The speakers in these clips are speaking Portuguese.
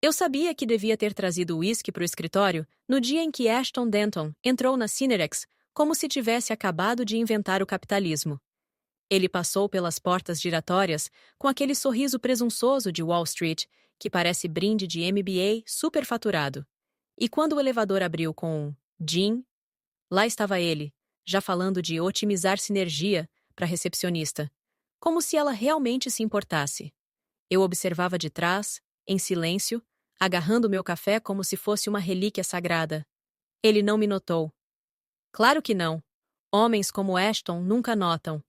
Eu sabia que devia ter trazido o uísque para o escritório no dia em que Ashton Denton entrou na Cinerex, como se tivesse acabado de inventar o capitalismo. Ele passou pelas portas giratórias com aquele sorriso presunçoso de Wall Street, que parece brinde de MBA superfaturado. E quando o elevador abriu com um Jim, lá estava ele, já falando de otimizar sinergia para a recepcionista, como se ela realmente se importasse. Eu observava de trás, em silêncio, agarrando meu café como se fosse uma relíquia sagrada. Ele não me notou. Claro que não. Homens como Ashton nunca notam.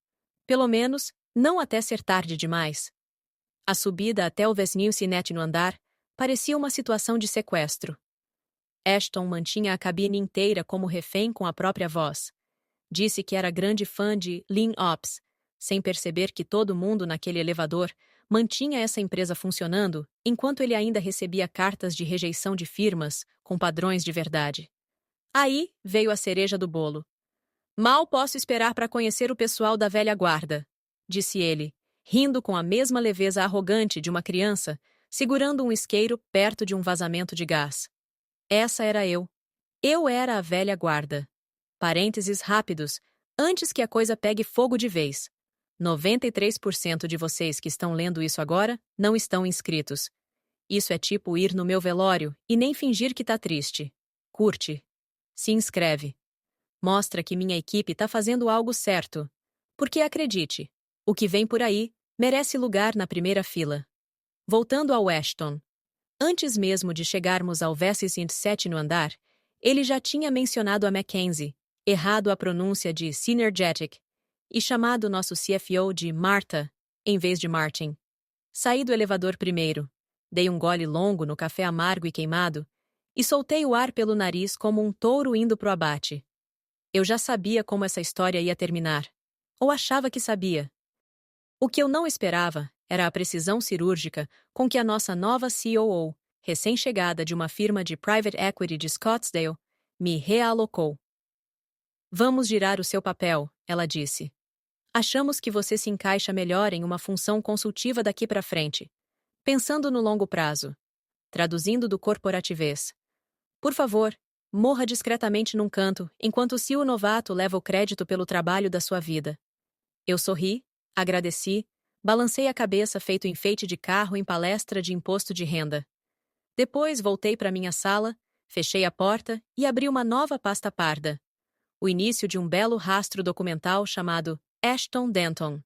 Pelo menos, não até ser tarde demais. A subida até o Westnewsnet no andar parecia uma situação de sequestro. Ashton mantinha a cabine inteira como refém com a própria voz. Disse que era grande fã de Lean Ops, sem perceber que todo mundo naquele elevador mantinha essa empresa funcionando enquanto ele ainda recebia cartas de rejeição de firmas com padrões de verdade. Aí veio a cereja do bolo. Mal posso esperar para conhecer o pessoal da velha guarda, disse ele, rindo com a mesma leveza arrogante de uma criança, segurando um isqueiro perto de um vazamento de gás. Essa era eu. Eu era a velha guarda. Parênteses rápidos, antes que a coisa pegue fogo de vez. 93% de vocês que estão lendo isso agora não estão inscritos. Isso é tipo ir no meu velório e nem fingir que tá triste. Curte. Se inscreve. Mostra que minha equipe tá fazendo algo certo. Porque acredite, o que vem por aí merece lugar na primeira fila. Voltando ao Ashton. Antes mesmo de chegarmos ao Westnewsnet no andar, ele já tinha mencionado a Mackenzie, errado a pronúncia de Synergetic, e chamado nosso CFO de Martha, em vez de Martin. Saí do elevador primeiro, dei um gole longo no café amargo e queimado, e soltei o ar pelo nariz como um touro indo pro abate. Eu já sabia como essa história ia terminar. Ou achava que sabia. O que eu não esperava era a precisão cirúrgica com que a nossa nova COO, recém-chegada de uma firma de private equity de Scottsdale, me realocou. Vamos girar o seu papel, ela disse. Achamos que você se encaixa melhor em uma função consultiva daqui para frente, pensando no longo prazo. Traduzindo do corporativês. Por favor, morra discretamente num canto, enquanto o CEO novato leva o crédito pelo trabalho da sua vida. Eu sorri, agradeci, balancei a cabeça feito enfeite de carro em palestra de imposto de renda. Depois voltei para minha sala, fechei a porta e abri uma nova pasta parda. O início de um belo rastro documental chamado Ashton Denton.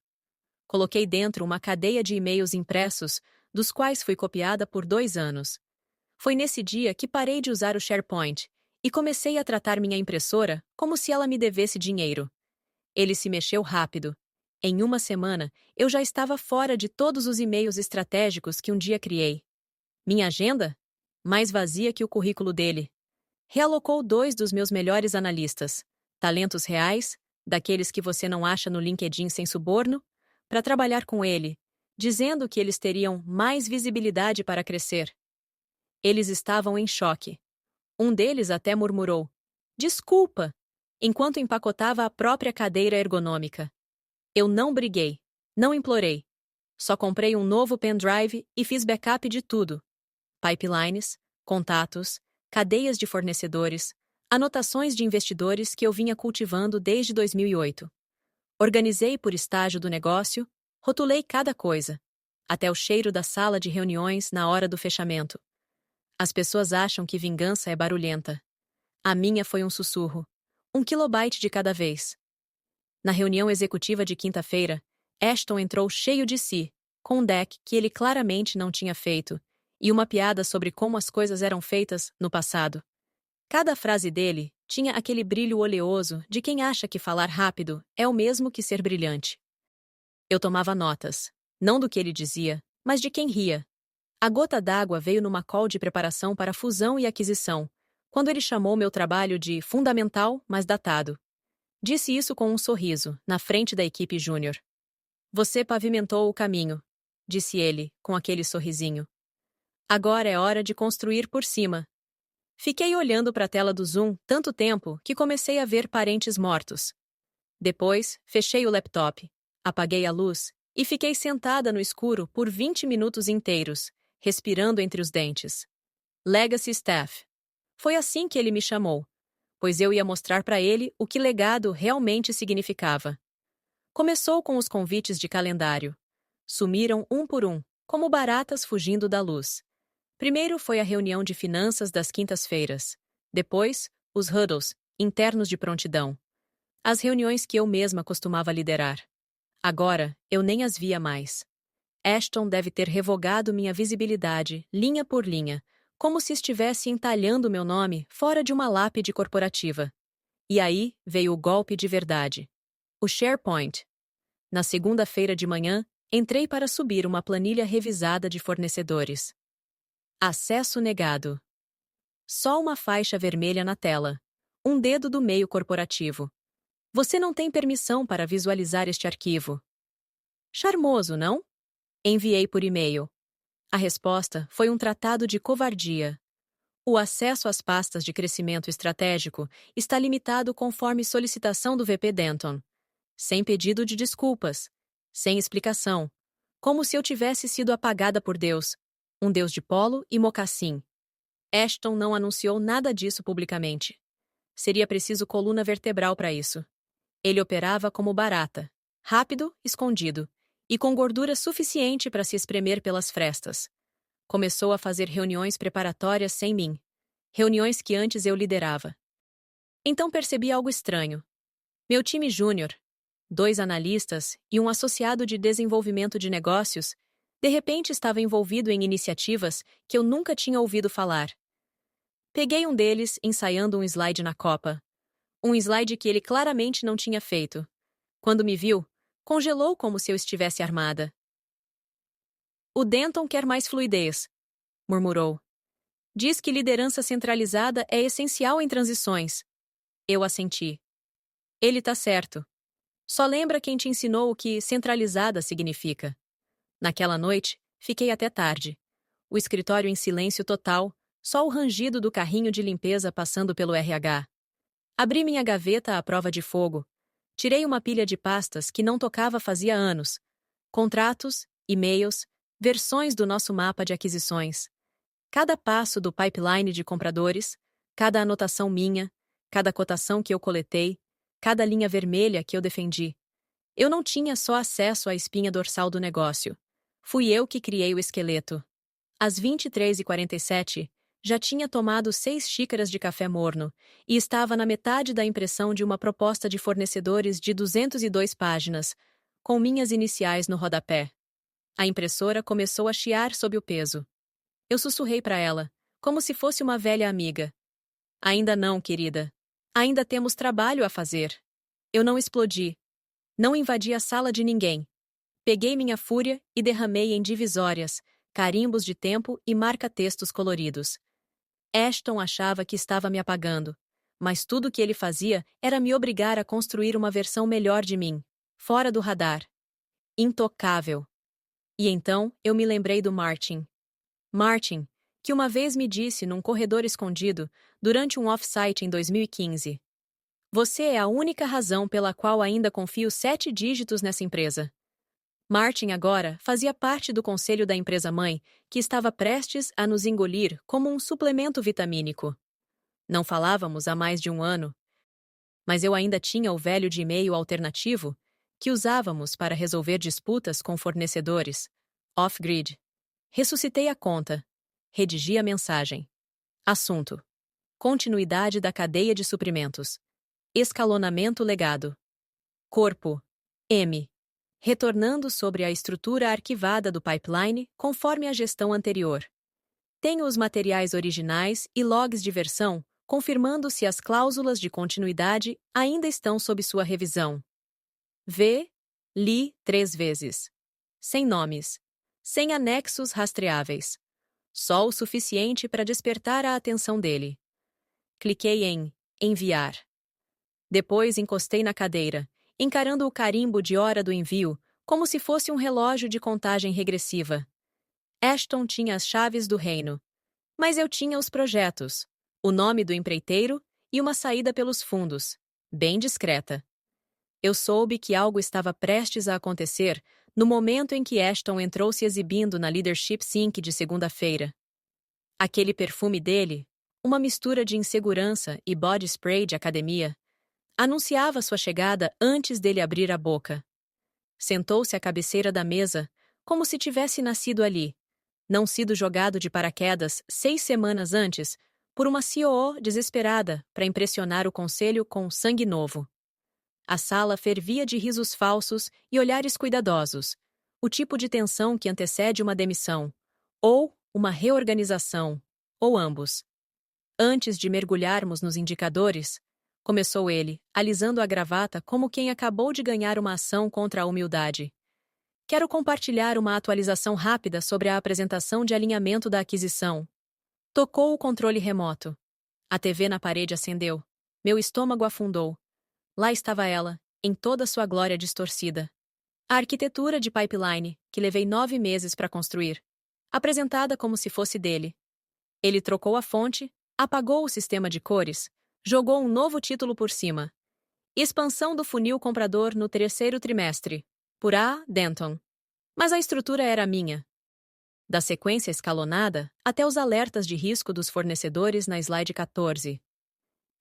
Coloquei dentro uma cadeia de e-mails impressos, dos quais fui copiada por 2 anos. Foi nesse dia que parei de usar o SharePoint e comecei a tratar minha impressora como se ela me devesse dinheiro. Ele se mexeu rápido. Em uma semana, eu já estava fora de todos os e-mails estratégicos que um dia criei. Minha agenda? Mais vazia que o currículo dele. Realocou 2 dos meus melhores analistas, talentos reais, daqueles que você não acha no LinkedIn sem suborno, para trabalhar com ele, dizendo que eles teriam mais visibilidade para crescer. Eles estavam em choque. Um deles até murmurou: "Desculpa", enquanto empacotava a própria cadeira ergonômica. Eu não briguei, não implorei. Só comprei um novo pendrive e fiz backup de tudo. Pipelines, contatos, cadeias de fornecedores, anotações de investidores que eu vinha cultivando desde 2008. Organizei por estágio do negócio, rotulei cada coisa, até o cheiro da sala de reuniões na hora do fechamento. As pessoas acham que vingança é barulhenta. A minha foi um sussurro. 1 kilobyte de cada vez. Na reunião executiva de quinta-feira, Ashton entrou cheio de si, com um deck que ele claramente não tinha feito, e uma piada sobre como as coisas eram feitas no passado. Cada frase dele tinha aquele brilho oleoso de quem acha que falar rápido é o mesmo que ser brilhante. Eu tomava notas, não do que ele dizia, mas de quem ria. A gota d'água veio numa call de preparação para fusão e aquisição, quando ele chamou meu trabalho de fundamental, mas datado. Disse isso com um sorriso, na frente da equipe júnior. Você pavimentou o caminho, disse ele, com aquele sorrisinho. Agora é hora de construir por cima. Fiquei olhando para a tela do Zoom tanto tempo que comecei a ver parentes mortos. Depois, fechei o laptop, apaguei a luz e fiquei sentada no escuro por 20 minutos inteiros, respirando entre os dentes. Legacy Staff. Foi assim que ele me chamou, pois eu ia mostrar para ele o que legado realmente significava. Começou com os convites de calendário. Sumiram um por um, como baratas fugindo da luz. Primeiro foi a reunião de finanças das quintas-feiras. Depois, os huddles, internos de prontidão. As reuniões que eu mesma costumava liderar. Agora, eu nem as via mais. Ashton deve ter revogado minha visibilidade, linha por linha, como se estivesse entalhando meu nome fora de uma lápide corporativa. E aí veio o golpe de verdade. O SharePoint. Na segunda-feira de manhã, entrei para subir uma planilha revisada de fornecedores. Acesso negado. Só uma faixa vermelha na tela. Um dedo do meio corporativo. Você não tem permissão para visualizar este arquivo. Charmoso, não? Enviei por e-mail. A resposta foi um tratado de covardia. O acesso às pastas de crescimento estratégico está limitado conforme solicitação do VP Denton. Sem pedido de desculpas. Sem explicação. Como se eu tivesse sido apagada por Deus. Um Deus de polo e mocassim. Ashton não anunciou nada disso publicamente. Seria preciso coluna vertebral para isso. Ele operava como barata. Rápido, escondido. E com gordura suficiente para se espremer pelas frestas. Começou a fazer reuniões preparatórias sem mim. Reuniões que antes eu liderava. Então percebi algo estranho. Meu time júnior, 2 analistas e um associado de desenvolvimento de negócios, de repente estava envolvido em iniciativas que eu nunca tinha ouvido falar. Peguei um deles ensaiando um slide na copa. Um slide que ele claramente não tinha feito. Quando me viu, congelou como se eu estivesse armada. O Denton quer mais fluidez, murmurou. Diz que liderança centralizada é essencial em transições. Eu assenti. Ele tá certo. Só lembra quem te ensinou o que centralizada significa. Naquela noite, fiquei até tarde. O escritório em silêncio total, só o rangido do carrinho de limpeza passando pelo RH. Abri minha gaveta à prova de fogo. Tirei uma pilha de pastas que não tocava fazia anos. Contratos, e-mails, versões do nosso mapa de aquisições. Cada passo do pipeline de compradores, cada anotação minha, cada cotação que eu coletei, cada linha vermelha que eu defendi. Eu não tinha só acesso à espinha dorsal do negócio. Fui eu que criei o esqueleto. Às 23h47, já tinha tomado 6 xícaras de café morno e estava na metade da impressão de uma proposta de fornecedores de 202 páginas, com minhas iniciais no rodapé. A impressora começou a chiar sob o peso. Eu sussurrei para ela, como se fosse uma velha amiga. Ainda não, querida. Ainda temos trabalho a fazer. Eu não explodi. Não invadi a sala de ninguém. Peguei minha fúria e derramei em divisórias, carimbos de tempo e marca-textos coloridos. Ashton achava que estava me apagando, mas tudo o que ele fazia era me obrigar a construir uma versão melhor de mim, fora do radar. Intocável. E então eu me lembrei do Martin. Martin, que uma vez me disse num corredor escondido, durante um off-site em 2015. Você é a única razão pela qual ainda confio 7 dígitos nessa empresa. Martin agora fazia parte do conselho da empresa-mãe, que estava prestes a nos engolir como um suplemento vitamínico. Não falávamos há mais de um ano, mas eu ainda tinha o velho de e-mail alternativo que usávamos para resolver disputas com fornecedores, off-grid. Ressuscitei a conta. Redigi a mensagem. Assunto: continuidade da cadeia de suprimentos. Escalonamento legado. Corpo: M. Retornando sobre a estrutura arquivada do pipeline conforme a gestão anterior. Tenho os materiais originais e logs de versão, confirmando se as cláusulas de continuidade ainda estão sob sua revisão. V. Li 3 vezes. Sem nomes. Sem anexos rastreáveis. Só o suficiente para despertar a atenção dele. Cliquei em enviar. Depois encostei na cadeira, encarando o carimbo de hora do envio, como se fosse um relógio de contagem regressiva. Ashton tinha as chaves do reino. Mas eu tinha os projetos, o nome do empreiteiro e uma saída pelos fundos, bem discreta. Eu soube que algo estava prestes a acontecer no momento em que Ashton entrou se exibindo na Leadership Sync de segunda-feira. Aquele perfume dele, uma mistura de insegurança e body spray de academia, anunciava sua chegada antes dele abrir a boca. Sentou-se à cabeceira da mesa, como se tivesse nascido ali, não sido jogado de paraquedas 6 semanas antes por uma COO desesperada para impressionar o conselho com sangue novo. A sala fervia de risos falsos e olhares cuidadosos, o tipo de tensão que antecede uma demissão, ou uma reorganização, ou ambos. Antes de mergulharmos nos indicadores, começou ele, alisando a gravata como quem acabou de ganhar uma ação contra a humildade. Quero compartilhar uma atualização rápida sobre a apresentação de alinhamento da aquisição. Tocou o controle remoto. A TV na parede acendeu. Meu estômago afundou. Lá estava ela, em toda sua glória distorcida. A arquitetura de pipeline, que levei 9 meses para construir. Apresentada como se fosse dele. Ele trocou a fonte, apagou o sistema de cores, jogou um novo título por cima. Expansão do funil comprador no 3º trimestre. Por A. Denton. Mas a estrutura era minha. Da sequência escalonada até os alertas de risco dos fornecedores na slide 14.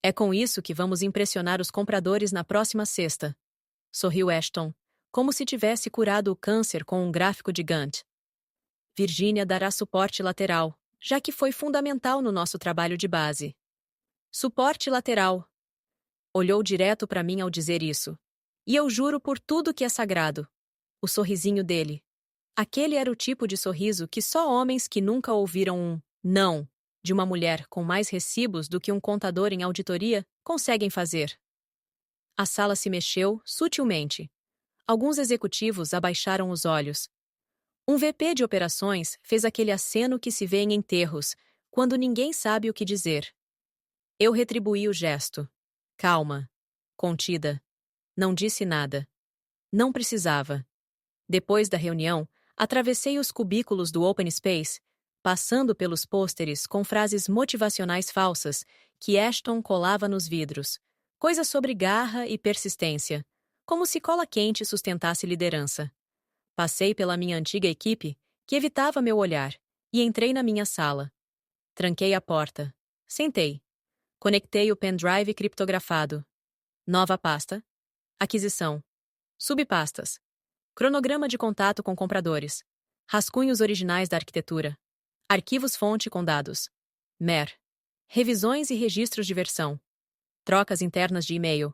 É com isso que vamos impressionar os compradores na próxima sexta. Sorriu Ashton, como se tivesse curado o câncer com um gráfico de Gantt. Virginia dará suporte lateral, já que foi fundamental no nosso trabalho de base. Suporte lateral. Olhou direto para mim ao dizer isso. E eu juro por tudo que é sagrado. O sorrisinho dele. Aquele era o tipo de sorriso que só homens que nunca ouviram um não de uma mulher com mais recibos do que um contador em auditoria conseguem fazer. A sala se mexeu sutilmente. Alguns executivos abaixaram os olhos. Um VP de operações fez aquele aceno que se vê em enterros, quando ninguém sabe o que dizer. Eu retribuí o gesto. Calma. Contida. Não disse nada. Não precisava. Depois da reunião, atravessei os cubículos do Open Space, passando pelos pôsteres com frases motivacionais falsas que Ashton colava nos vidros. Coisas sobre garra e persistência, como se cola quente sustentasse liderança. Passei pela minha antiga equipe, que evitava meu olhar, e entrei na minha sala. Tranquei a porta. Sentei. Conectei o pendrive criptografado. Nova pasta. Aquisição. Subpastas. Cronograma de contato com compradores. Rascunhos originais da arquitetura. Arquivos-fonte com dados. MER. Revisões e registros de versão. Trocas internas de e-mail.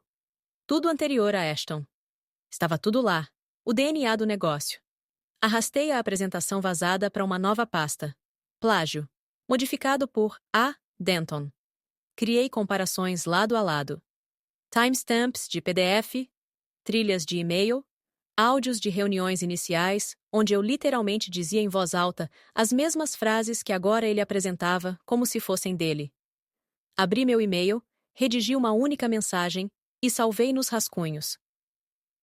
Tudo anterior a Ashton. Estava tudo lá. O DNA do negócio. Arrastei a apresentação vazada para uma nova pasta. Plágio. Modificado por A. Denton. Criei comparações lado a lado. Timestamps de PDF, trilhas de e-mail, áudios de reuniões iniciais, onde eu literalmente dizia em voz alta as mesmas frases que agora ele apresentava como se fossem dele. Abri meu e-mail, redigi uma única mensagem e salvei nos rascunhos.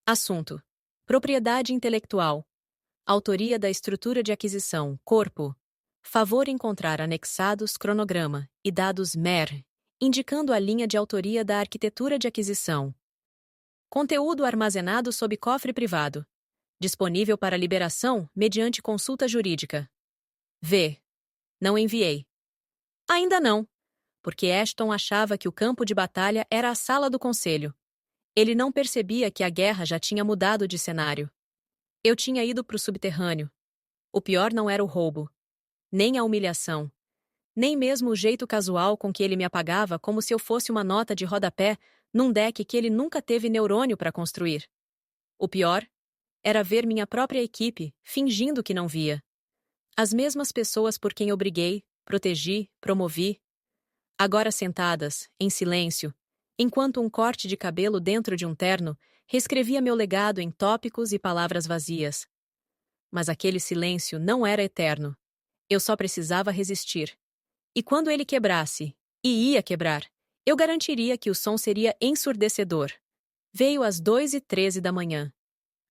Assunto: propriedade intelectual. Autoria da estrutura de aquisição, corpo. Favor encontrar anexados cronograma e dados MER, indicando a linha de autoria da arquitetura de aquisição. Conteúdo armazenado sob cofre privado. Disponível para liberação mediante consulta jurídica. V. Não enviei. Ainda não, porque Ashton achava que o campo de batalha era a sala do conselho. Ele não percebia que a guerra já tinha mudado de cenário. Eu tinha ido para o subterrâneo. O pior não era o roubo, nem a humilhação, nem mesmo o jeito casual com que ele me apagava como se eu fosse uma nota de rodapé num deck que ele nunca teve neurônio para construir. O pior era ver minha própria equipe fingindo que não via. As mesmas pessoas por quem eu briguei, protegi, promovi, agora sentadas, em silêncio, enquanto um corte de cabelo dentro de um terno reescrevia meu legado em tópicos e palavras vazias. Mas aquele silêncio não era eterno. Eu só precisava resistir. E quando ele quebrasse, e ia quebrar, eu garantiria que o som seria ensurdecedor. Veio às 2h13 da manhã.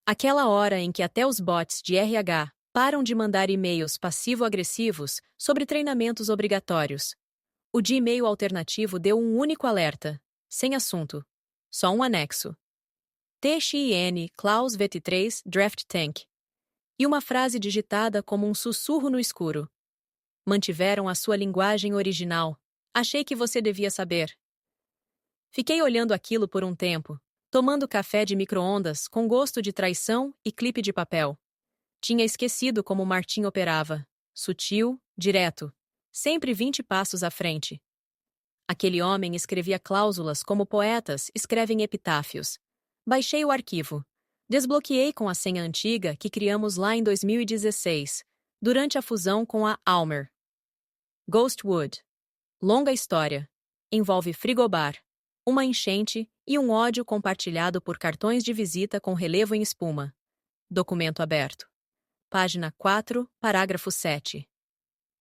Aquela hora em que até os bots de RH param de mandar e-mails passivo-agressivos sobre treinamentos obrigatórios. O de e-mail alternativo deu um único alerta, sem assunto. Só um anexo. TXIN Klaus VT3 Draft Tank. E uma frase digitada como um sussurro no escuro. Mantiveram a sua linguagem original. Achei que você devia saber. Fiquei olhando aquilo por um tempo, tomando café de micro-ondas com gosto de traição e clipe de papel. Tinha esquecido como Martin operava. Sutil, direto. Sempre 20 passos à frente. Aquele homem escrevia cláusulas como poetas escrevem epitáfios. Baixei o arquivo. Desbloqueei com a senha antiga que criamos lá em 2016, durante a fusão com a Almer. Ghostwood. Longa história. Envolve frigobar, uma enchente e um ódio compartilhado por cartões de visita com relevo em espuma. Documento aberto. Página 4, parágrafo 7.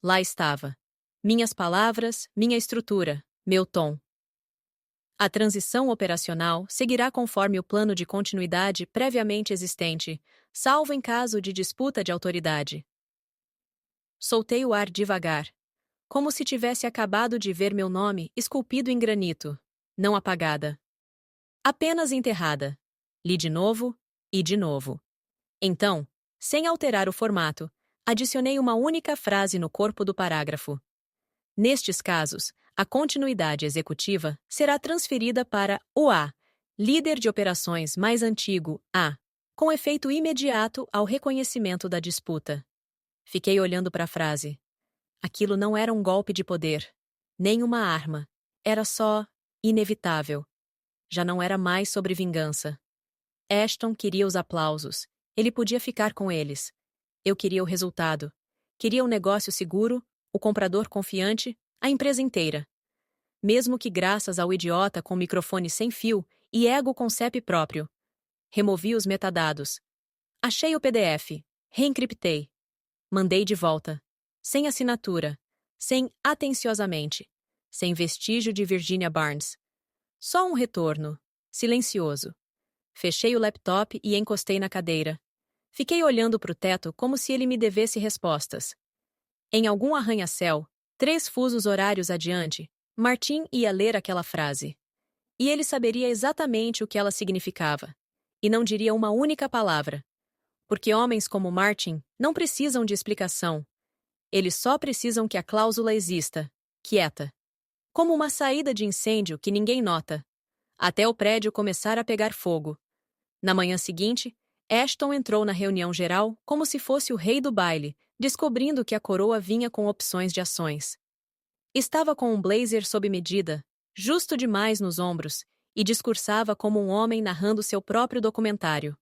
Lá estava. Minhas palavras, minha estrutura, meu tom. A transição operacional seguirá conforme o plano de continuidade previamente existente, salvo em caso de disputa de autoridade. Soltei o ar devagar, como se tivesse acabado de ver meu nome esculpido em granito, não apagada. Apenas enterrada. Li de novo e de novo. Então, sem alterar o formato, adicionei uma única frase no corpo do parágrafo. Nestes casos, a continuidade executiva será transferida para o A, líder de operações mais antigo, A, com efeito imediato ao reconhecimento da disputa. Fiquei olhando para a frase. Aquilo não era um golpe de poder, nem uma arma. Era só inevitável. Já não era mais sobre vingança. Ashton queria os aplausos. Ele podia ficar com eles. Eu queria o resultado. Queria um negócio seguro, o comprador confiante, a empresa inteira. Mesmo que graças ao idiota com microfone sem fio e ego com CEP próprio. Removi os metadados. Achei o PDF. Reencriptei. Mandei de volta. Sem assinatura. Sem atenciosamente. Sem vestígio de Virginia Barnes. Só um retorno. Silencioso. Fechei o laptop e encostei na cadeira. Fiquei olhando para o teto como se ele me devesse respostas. Em algum arranha-céu, 3 fusos horários adiante, Martin ia ler aquela frase. E ele saberia exatamente o que ela significava. E não diria uma única palavra. Porque homens como Martin não precisam de explicação. Eles só precisam que a cláusula exista, quieta. Como uma saída de incêndio que ninguém nota. Até o prédio começar a pegar fogo. Na manhã seguinte, Ashton entrou na reunião geral como se fosse o rei do baile, descobrindo que a coroa vinha com opções de ações. Estava com um blazer sob medida, justo demais nos ombros, e discursava como um homem narrando seu próprio documentário.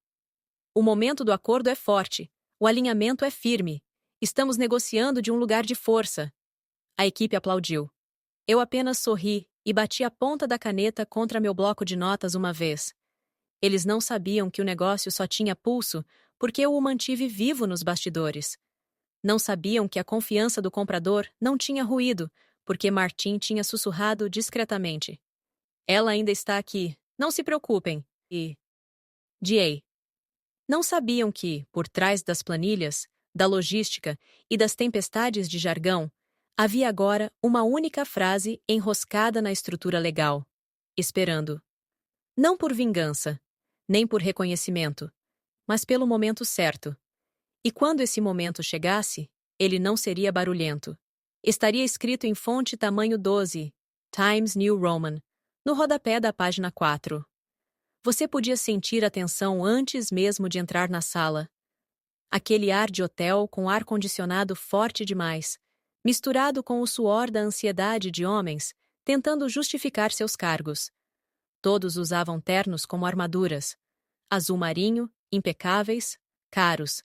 O momento do acordo é forte, o alinhamento é firme. Estamos negociando de um lugar de força. A equipe aplaudiu. Eu apenas sorri e bati a ponta da caneta contra meu bloco de notas uma vez. Eles não sabiam que o negócio só tinha pulso porque eu o mantive vivo nos bastidores. Não sabiam que a confiança do comprador não tinha ruído, porque Martin tinha sussurrado discretamente. Ela ainda está aqui, não se preocupem, e... DA. Não sabiam que, por trás das planilhas, da logística e das tempestades de jargão, havia agora uma única frase enroscada na estrutura legal. Esperando. Não por vingança, nem por reconhecimento, mas pelo momento certo. E quando esse momento chegasse, ele não seria barulhento. Estaria escrito em fonte tamanho 12, Times New Roman, no rodapé da página 4. Você podia sentir a tensão antes mesmo de entrar na sala. Aquele ar de hotel com ar-condicionado forte demais, misturado com o suor da ansiedade de homens tentando justificar seus cargos. Todos usavam ternos como armaduras, azul marinho, impecáveis, caros,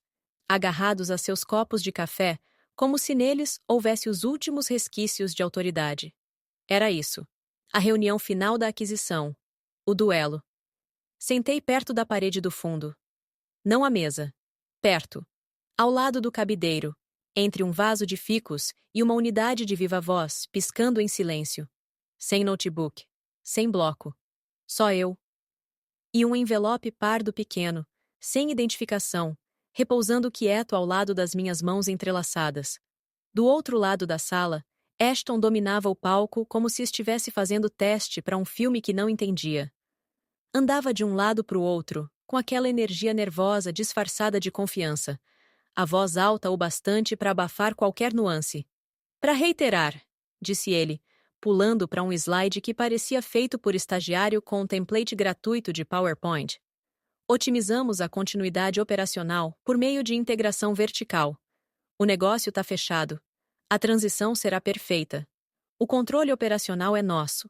agarrados a seus copos de café como se neles houvesse os últimos resquícios de autoridade. Era isso. A reunião final da aquisição. O duelo. Sentei perto da parede do fundo. Não à mesa. Perto. Ao lado do cabideiro, entre um vaso de ficus e uma unidade de viva voz piscando em silêncio. Sem notebook. Sem bloco. Só eu. E um envelope pardo pequeno, sem identificação, repousando quieto ao lado das minhas mãos entrelaçadas. Do outro lado da sala, Ashton dominava o palco como se estivesse fazendo teste para um filme que não entendia. Andava de um lado para o outro, com aquela energia nervosa disfarçada de confiança, a voz alta o bastante para abafar qualquer nuance. Para reiterar, disse ele, pulando para um slide que parecia feito por estagiário com um template gratuito de PowerPoint. Otimizamos a continuidade operacional por meio de integração vertical. O negócio está fechado. A transição será perfeita. O controle operacional é nosso.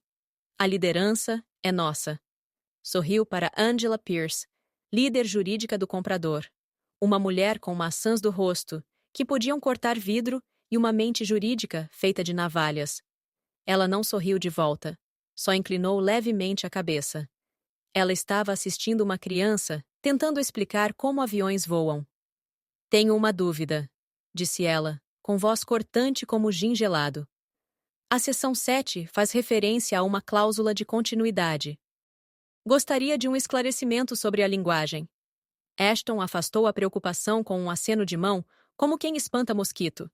A liderança é nossa. Sorriu para Angela Pierce, líder jurídica do comprador. Uma mulher com maçãs do rosto, que podiam cortar vidro, e uma mente jurídica feita de navalhas. Ela não sorriu de volta. Só inclinou levemente a cabeça. Ela estava assistindo uma criança, tentando explicar como aviões voam. Tenho uma dúvida, disse ela, com voz cortante como gin gelado. A seção 7 faz referência a uma cláusula de continuidade. Gostaria de um esclarecimento sobre a linguagem. Ashton afastou a preocupação com um aceno de mão, como quem espanta mosquito.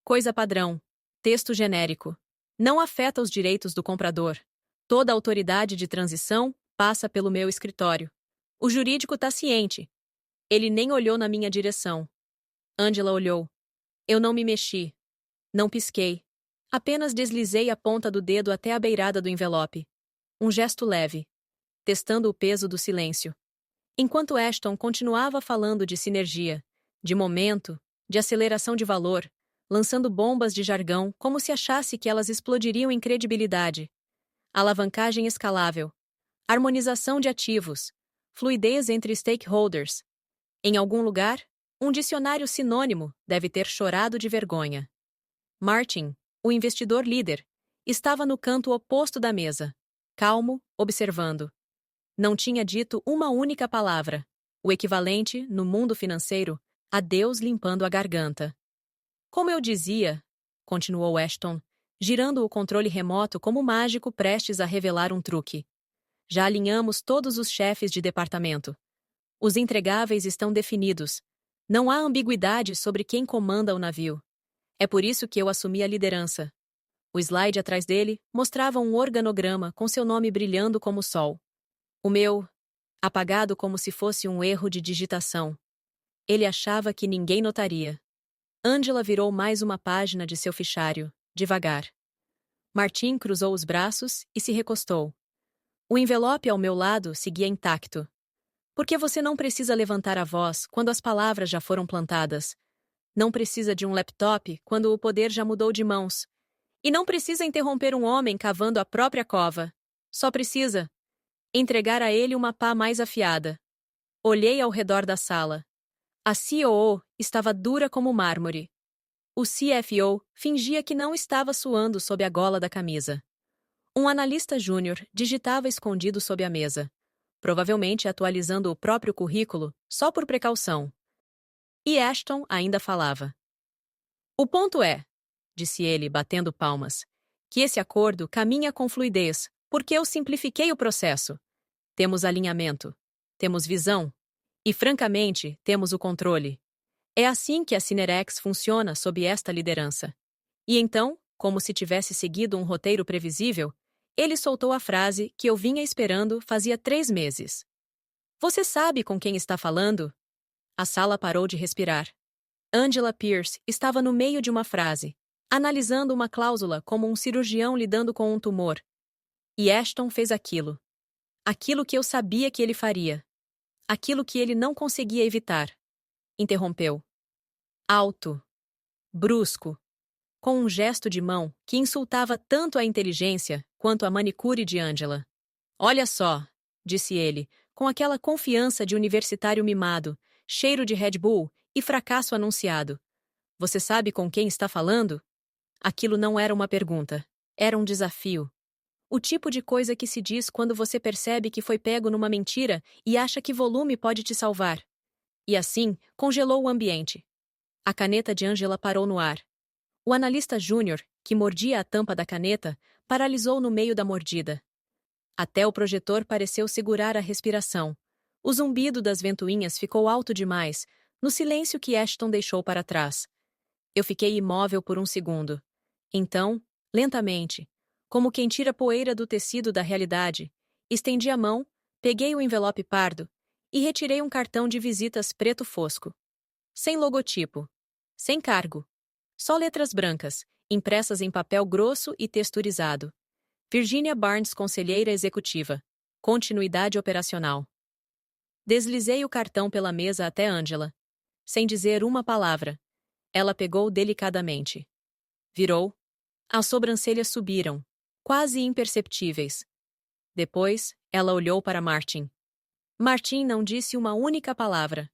Coisa padrão. Texto genérico. Não afeta os direitos do comprador. Toda autoridade de transição passa pelo meu escritório. O jurídico está ciente. Ele nem olhou na minha direção. Angela olhou. Eu não me mexi. Não pisquei. Apenas deslizei a ponta do dedo até a beirada do envelope. Um gesto leve. Testando o peso do silêncio. Enquanto Ashton continuava falando de sinergia, de momento, de aceleração de valor, lançando bombas de jargão como se achasse que elas explodiriam em credibilidade. Alavancagem escalável. Harmonização de ativos. Fluidez entre stakeholders. Em algum lugar, um dicionário sinônimo deve ter chorado de vergonha. Martin, o investidor líder, estava no canto oposto da mesa, calmo, observando. Não tinha dito uma única palavra, o equivalente, no mundo financeiro, a Deus limpando a garganta. Como eu dizia, continuou Ashton, girando o controle remoto como mágico prestes a revelar um truque. Já alinhamos todos os chefes de departamento. Os entregáveis estão definidos. Não há ambiguidade sobre quem comanda o navio. É por isso que eu assumi a liderança. O slide atrás dele mostrava um organograma com seu nome brilhando como o sol. O meu, apagado como se fosse um erro de digitação. Ele achava que ninguém notaria. Angela virou mais uma página de seu fichário, devagar. Martin cruzou os braços e se recostou. O envelope ao meu lado seguia intacto. Porque você não precisa levantar a voz quando as palavras já foram plantadas. Não precisa de um laptop quando o poder já mudou de mãos. E não precisa interromper um homem cavando a própria cova. Só precisa entregar a ele uma pá mais afiada. Olhei ao redor da sala. A COO estava dura como mármore. O CFO fingia que não estava suando sob a gola da camisa. Um analista júnior digitava escondido sob a mesa, provavelmente atualizando o próprio currículo, só por precaução. E Ashton ainda falava. O ponto é, disse ele, batendo palmas, que esse acordo caminha com fluidez, porque eu simplifiquei o processo. Temos alinhamento, temos visão e, francamente, temos o controle. É assim que a Cinerex funciona sob esta liderança. E então, como se tivesse seguido um roteiro previsível, ele soltou a frase que eu vinha esperando fazia 3 meses. Você sabe com quem está falando? A sala parou de respirar. Angela Pierce estava no meio de uma frase, analisando uma cláusula como um cirurgião lidando com um tumor. E Ashton fez aquilo. Aquilo que eu sabia que ele faria. Aquilo que ele não conseguia evitar. Interrompeu. Alto. Brusco. Com um gesto de mão que insultava tanto a inteligência quanto a manicure de Angela. Olha só, disse ele, com aquela confiança de universitário mimado, cheiro de Red Bull e fracasso anunciado. Você sabe com quem está falando? Aquilo não era uma pergunta. Era um desafio. O tipo de coisa que se diz quando você percebe que foi pego numa mentira e acha que volume pode te salvar. E assim, congelou o ambiente. A caneta de Angela parou no ar. O analista júnior, que mordia a tampa da caneta, paralisou no meio da mordida. Até o projetor pareceu segurar a respiração. O zumbido das ventoinhas ficou alto demais, no silêncio que Ashton deixou para trás. Eu fiquei imóvel por um segundo. Então, lentamente, como quem tira poeira do tecido da realidade, estendi a mão, peguei o envelope pardo e retirei um cartão de visitas preto fosco. Sem logotipo. Sem cargo. Só letras brancas impressas em papel grosso e texturizado. Virginia Barnes, conselheira executiva. Continuidade operacional. Deslizei o cartão pela mesa até Angela. Sem dizer uma palavra. Ela pegou delicadamente. Virou. As sobrancelhas subiram, quase imperceptíveis. Depois, ela olhou para Martin. Martin não disse uma única palavra.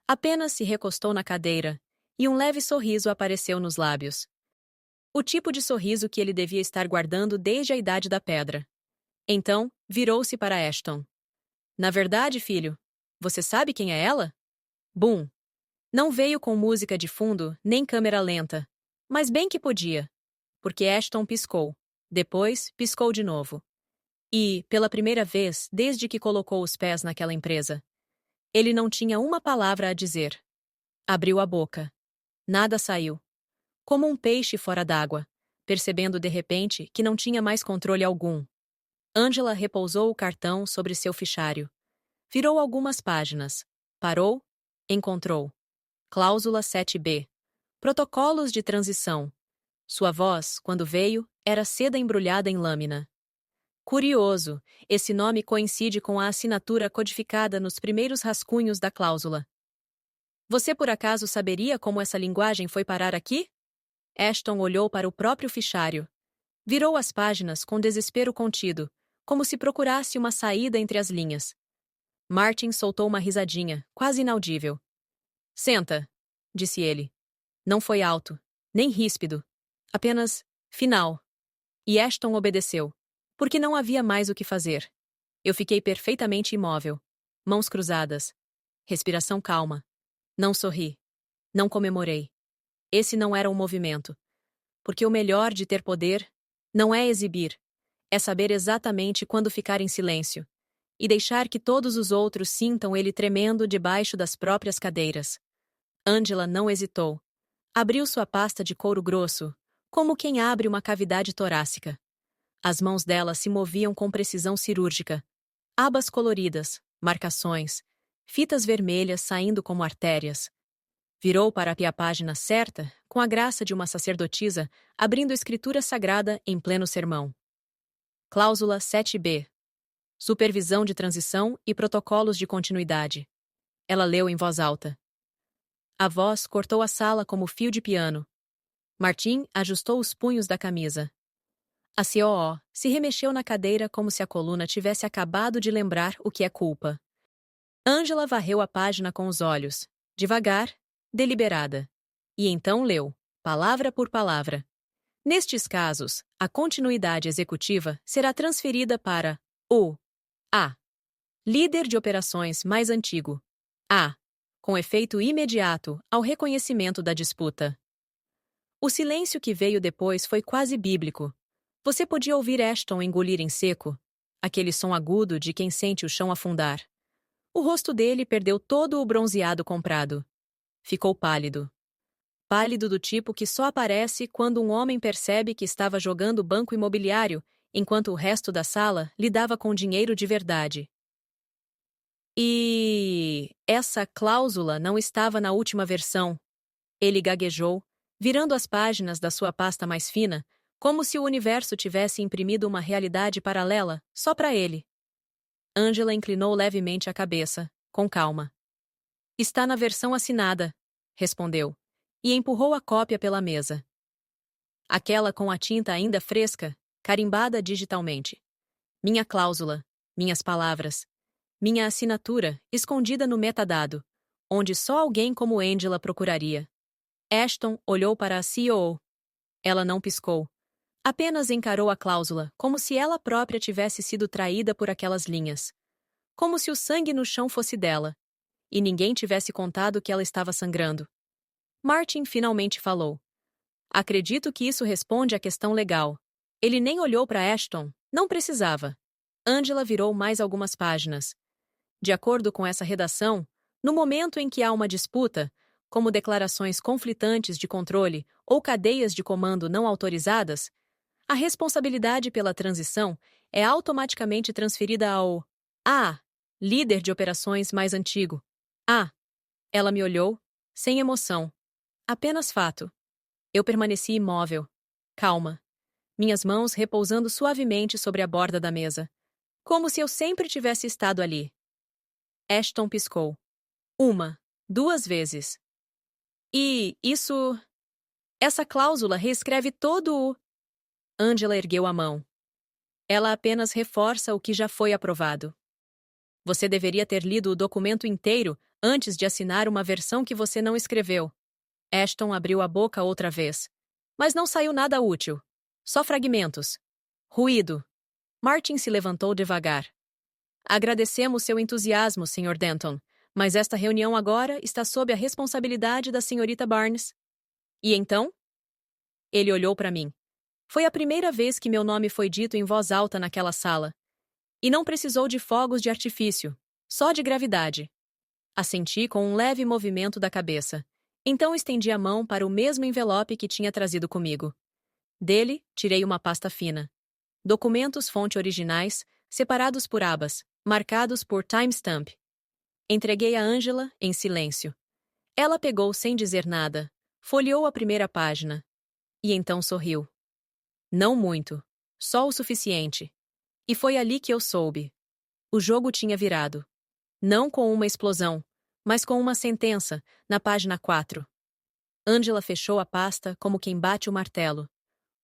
Apenas se recostou na cadeira, e um leve sorriso apareceu nos lábios. O tipo de sorriso que ele devia estar guardando desde a idade da pedra. Então, virou-se para Ashton. Na verdade, filho, você sabe quem é ela? Bum! Não veio com música de fundo, nem câmera lenta. Mas bem que podia. Porque Ashton piscou. Depois, piscou de novo. E, pela primeira vez desde que colocou os pés naquela empresa, ele não tinha uma palavra a dizer. Abriu a boca. Nada saiu. Como um peixe fora d'água, percebendo de repente que não tinha mais controle algum. Angela repousou o cartão sobre seu fichário. Virou algumas páginas. Parou. Encontrou. Cláusula 7b. Protocolos de transição. Sua voz, quando veio, era seda embrulhada em lâmina. Curioso, esse nome coincide com a assinatura codificada nos primeiros rascunhos da cláusula. Você por acaso saberia como essa linguagem foi parar aqui? Ashton olhou para o próprio fichário. Virou as páginas com desespero contido, como se procurasse uma saída entre as linhas. Martin soltou uma risadinha, quase inaudível. Senta, disse ele. Não foi alto, nem ríspido. Apenas, final. E Ashton obedeceu, porque não havia mais o que fazer. Eu fiquei perfeitamente imóvel. Mãos cruzadas. Respiração calma. Não sorri. Não comemorei. Esse não era um movimento. Porque o melhor de ter poder não é exibir, é saber exatamente quando ficar em silêncio e deixar que todos os outros sintam ele tremendo debaixo das próprias cadeiras. Angela não hesitou. Abriu sua pasta de couro grosso, como quem abre uma cavidade torácica. As mãos dela se moviam com precisão cirúrgica. Abas coloridas, marcações, fitas vermelhas saindo como artérias. Virou para a página certa, com a graça de uma sacerdotisa, abrindo escritura sagrada em pleno sermão. Cláusula 7b. Supervisão de transição e protocolos de continuidade. Ela leu em voz alta. A voz cortou a sala como fio de piano. Martin ajustou os punhos da camisa. A COO se remexeu na cadeira como se a coluna tivesse acabado de lembrar o que é culpa. Angela varreu a página com os olhos, devagar, deliberada. E então leu, palavra por palavra. Nestes casos, a continuidade executiva será transferida para o A. Líder de operações mais antigo. A. Com efeito imediato ao reconhecimento da disputa. O silêncio que veio depois foi quase bíblico. Você podia ouvir Ashton engolir em seco, aquele som agudo de quem sente o chão afundar. O rosto dele perdeu todo o bronzeado comprado. Ficou pálido. Pálido do tipo que só aparece quando um homem percebe que estava jogando banco imobiliário, enquanto o resto da sala lidava com dinheiro de verdade. E essa cláusula não estava na última versão. Ele gaguejou, virando as páginas da sua pasta mais fina, como se o universo tivesse imprimido uma realidade paralela, só para ele. Angela inclinou levemente a cabeça, com calma. Está na versão assinada, respondeu, e empurrou a cópia pela mesa. Aquela com a tinta ainda fresca, carimbada digitalmente. Minha cláusula, minhas palavras, minha assinatura, escondida no metadado, onde só alguém como Angela procuraria. Ashton olhou para a COO. Ela não piscou. Apenas encarou a cláusula, como se ela própria tivesse sido traída por aquelas linhas. Como se o sangue no chão fosse dela. E ninguém tivesse contado que ela estava sangrando. Martin finalmente falou. Acredito que isso responde à questão legal. Ele nem olhou para Ashton, não precisava. Angela virou mais algumas páginas. De acordo com essa redação, no momento em que há uma disputa, como declarações conflitantes de controle ou cadeias de comando não autorizadas, a responsabilidade pela transição é automaticamente transferida ao A, líder de operações mais antigo. A. Ela me olhou, sem emoção. Apenas fato. Eu permaneci imóvel. calma. Minhas mãos repousando suavemente sobre a borda da mesa. Como se eu sempre tivesse estado ali. Ashton piscou. 1, 2 vezes. E isso... Essa cláusula reescreve todo o... Angela ergueu a mão. Ela apenas reforça o que já foi aprovado. Você deveria ter lido o documento inteiro antes de assinar uma versão que você não escreveu. Ashton abriu a boca outra vez. Mas não saiu nada útil. Só fragmentos. Ruído. Martin se levantou devagar. Agradecemos seu entusiasmo, Sr. Denton, mas esta reunião agora está sob a responsabilidade da Srta. Barnes. E então? Ele olhou para mim. Foi a primeira vez que meu nome foi dito em voz alta naquela sala. E não precisou de fogos de artifício, só de gravidade. Assenti com um leve movimento da cabeça. Então estendi a mão para o mesmo envelope que tinha trazido comigo. Dele, tirei uma pasta fina. Documentos-fonte originais, separados por abas, marcados por timestamp. Entreguei a Angela, em silêncio. Ela pegou sem dizer nada, folheou a primeira página. E então sorriu. Não muito, só o suficiente. E foi ali que eu soube. O jogo tinha virado. Não com uma explosão, mas com uma sentença, na página 4. Angela fechou a pasta como quem bate o martelo.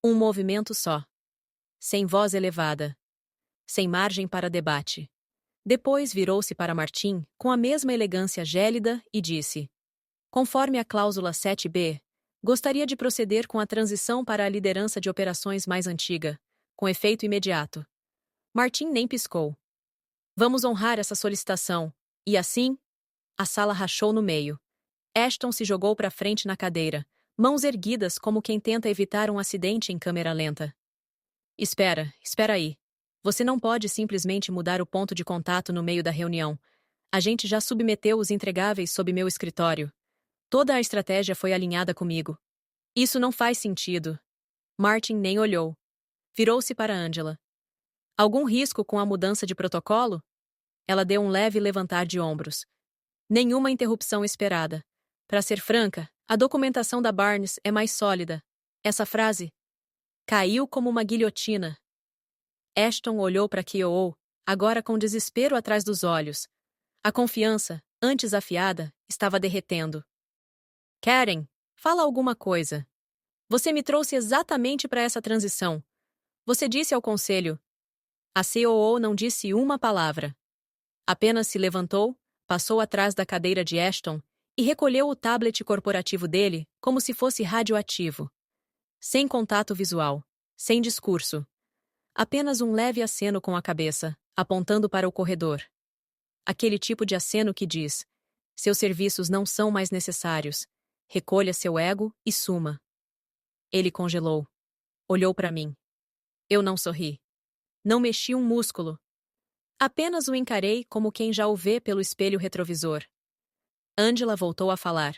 Um movimento só. Sem voz elevada. Sem margem para debate. Depois virou-se para Martin, com a mesma elegância gélida, e disse: conforme a cláusula 7b, gostaria de proceder com a transição para a liderança de operações mais antiga, com efeito imediato. Martin nem piscou. Vamos honrar essa solicitação. E assim, a sala rachou no meio. Ashton se jogou para frente na cadeira, mãos erguidas como quem tenta evitar um acidente em câmera lenta. Espera aí. Você não pode simplesmente mudar o ponto de contato no meio da reunião. A gente já submeteu os entregáveis sob meu escritório. Toda a estratégia foi alinhada comigo. Isso não faz sentido. Martin nem olhou. Virou-se para Angela. Algum risco com a mudança de protocolo? Ela deu um leve levantar de ombros. Nenhuma interrupção esperada. Para ser franca, a documentação da Barnes é mais sólida. Essa frase caiu como uma guilhotina. Ashton olhou para Kyoou, agora com desespero atrás dos olhos. A confiança, antes afiada, estava derretendo. Karen, fala alguma coisa. Você me trouxe exatamente para essa transição. Você disse ao conselho. A COO não disse uma palavra. Apenas se levantou, passou atrás da cadeira de Ashton e recolheu o tablet corporativo dele como se fosse radioativo. Sem contato visual, sem discurso. Apenas um leve aceno com a cabeça, apontando para o corredor. Aquele tipo de aceno que diz: seus serviços não são mais necessários. Recolha seu ego e suma. Ele congelou. Olhou para mim. Eu não sorri. Não mexi um músculo. Apenas o encarei como quem já o vê pelo espelho retrovisor. Angela voltou a falar.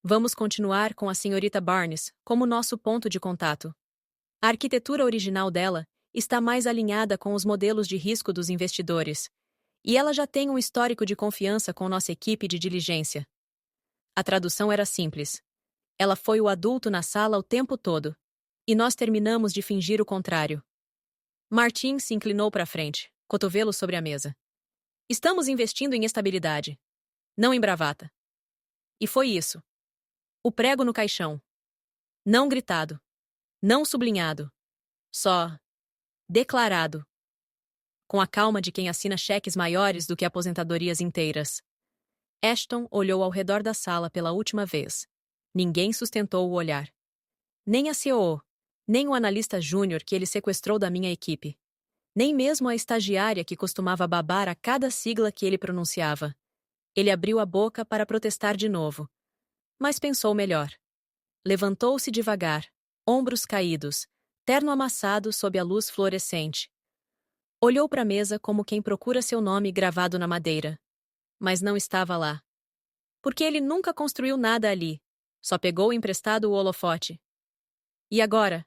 Vamos continuar com a Srta. Barnes como nosso ponto de contato. A arquitetura original dela está mais alinhada com os modelos de risco dos investidores, e ela já tem um histórico de confiança com nossa equipe de diligência. A tradução era simples. Ela foi o adulto na sala o tempo todo, e nós terminamos de fingir o contrário. Martin se inclinou para frente, cotovelo sobre a mesa. Estamos investindo em estabilidade, não em bravata. E foi isso. O prego no caixão. Não gritado. Não sublinhado. Só declarado. Com a calma de quem assina cheques maiores do que aposentadorias inteiras. Ashton olhou ao redor da sala pela última vez. Ninguém sustentou o olhar. Nem a COO, nem o analista júnior que ele sequestrou da minha equipe. Nem mesmo a estagiária que costumava babar a cada sigla que ele pronunciava. Ele abriu a boca para protestar de novo. Mas pensou melhor. Levantou-se devagar, ombros caídos, terno amassado sob a luz fluorescente. Olhou para a mesa como quem procura seu nome gravado na madeira. Mas não estava lá. Porque ele nunca construiu nada ali. Só pegou emprestado o holofote. E agora?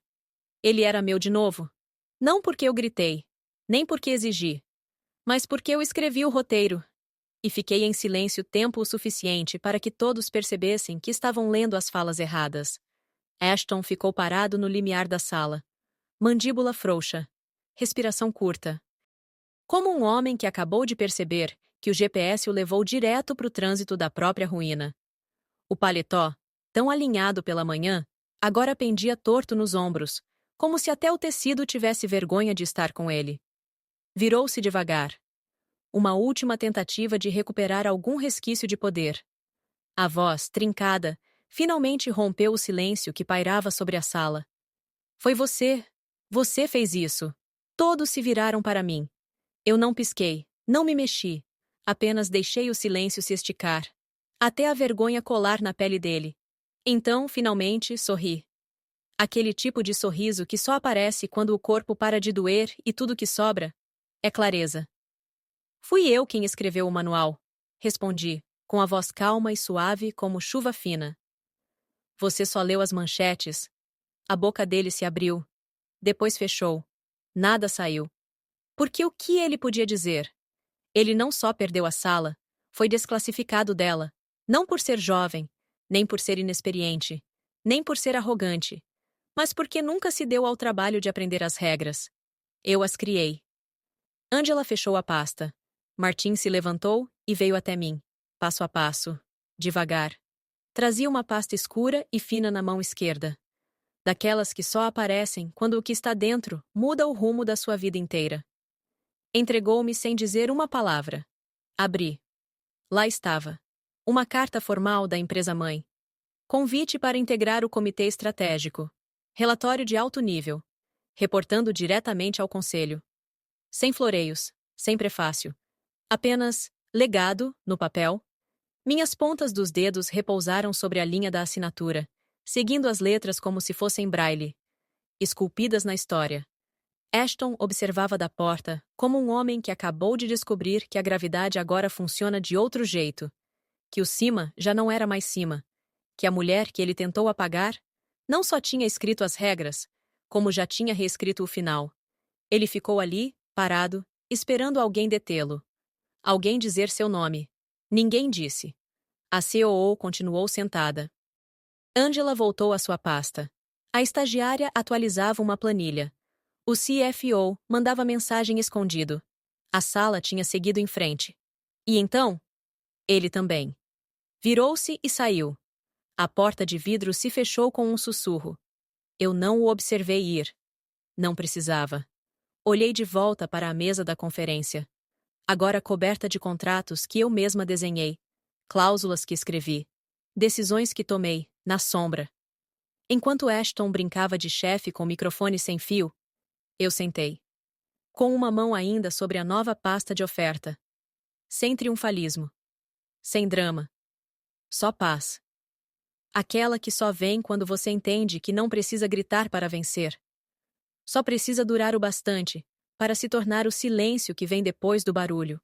Ele era meu de novo. Não porque eu gritei, nem porque exigi, mas porque eu escrevi o roteiro. E fiquei em silêncio tempo o suficiente para que todos percebessem que estavam lendo as falas erradas. Ashton ficou parado no limiar da sala. Mandíbula frouxa. Respiração curta. Como um homem que acabou de perceber que o GPS o levou direto para o trânsito da própria ruína. O paletó, tão alinhado pela manhã, agora pendia torto nos ombros, como se até o tecido tivesse vergonha de estar com ele. Virou-se devagar. Uma última tentativa de recuperar algum resquício de poder. A voz, trincada, finalmente rompeu o silêncio que pairava sobre a sala. Foi você. Você fez isso. Todos se viraram para mim. Eu não pisquei, não me mexi. Apenas deixei o silêncio se esticar, até a vergonha colar na pele dele. Então, finalmente, sorri. Aquele tipo de sorriso que só aparece quando o corpo para de doer e tudo que sobra é clareza. Fui eu quem escreveu o manual, respondi, com a voz calma e suave como chuva fina. Você só leu as manchetes. A boca dele se abriu. Depois fechou. Nada saiu. Porque o que ele podia dizer? Ele não só perdeu a sala, foi desclassificado dela, não por ser jovem, nem por ser inexperiente, nem por ser arrogante, mas porque nunca se deu ao trabalho de aprender as regras. Eu as criei. Angela fechou a pasta. Martin se levantou e veio até mim, passo a passo, devagar. Trazia uma pasta escura e fina na mão esquerda. Daquelas que só aparecem quando o que está dentro muda o rumo da sua vida inteira. Entregou-me sem dizer uma palavra. Abri. Lá estava. Uma carta formal da empresa-mãe. Convite para integrar o comitê estratégico. Relatório de alto nível. Reportando diretamente ao conselho. Sem floreios, sem prefácio. Apenas legado, no papel. Minhas pontas dos dedos repousaram sobre a linha da assinatura, seguindo as letras como se fossem braille, esculpidas na história. Ashton observava da porta, como um homem que acabou de descobrir que a gravidade agora funciona de outro jeito, que o cima já não era mais cima, que a mulher que ele tentou apagar não só tinha escrito as regras, como já tinha reescrito o final. Ele ficou ali, parado, esperando alguém detê-lo. Alguém dizer seu nome. Ninguém disse. A COO continuou sentada. Angela voltou à sua pasta. A estagiária atualizava uma planilha. O CFO mandava mensagem escondido. A sala tinha seguido em frente. E então? Ele também. Virou-se e saiu. A porta de vidro se fechou com um sussurro. Eu não o observei ir. Não precisava. Olhei de volta para a mesa da conferência. Agora coberta de contratos que eu mesma desenhei. Cláusulas que escrevi. Decisões que tomei, na sombra. Enquanto Ashton brincava de chefe com o microfone sem fio, eu sentei. Com uma mão ainda sobre a nova pasta de oferta. Sem triunfalismo. Sem drama. Só paz. Aquela que só vem quando você entende que não precisa gritar para vencer. Só precisa durar o bastante para se tornar o silêncio que vem depois do barulho.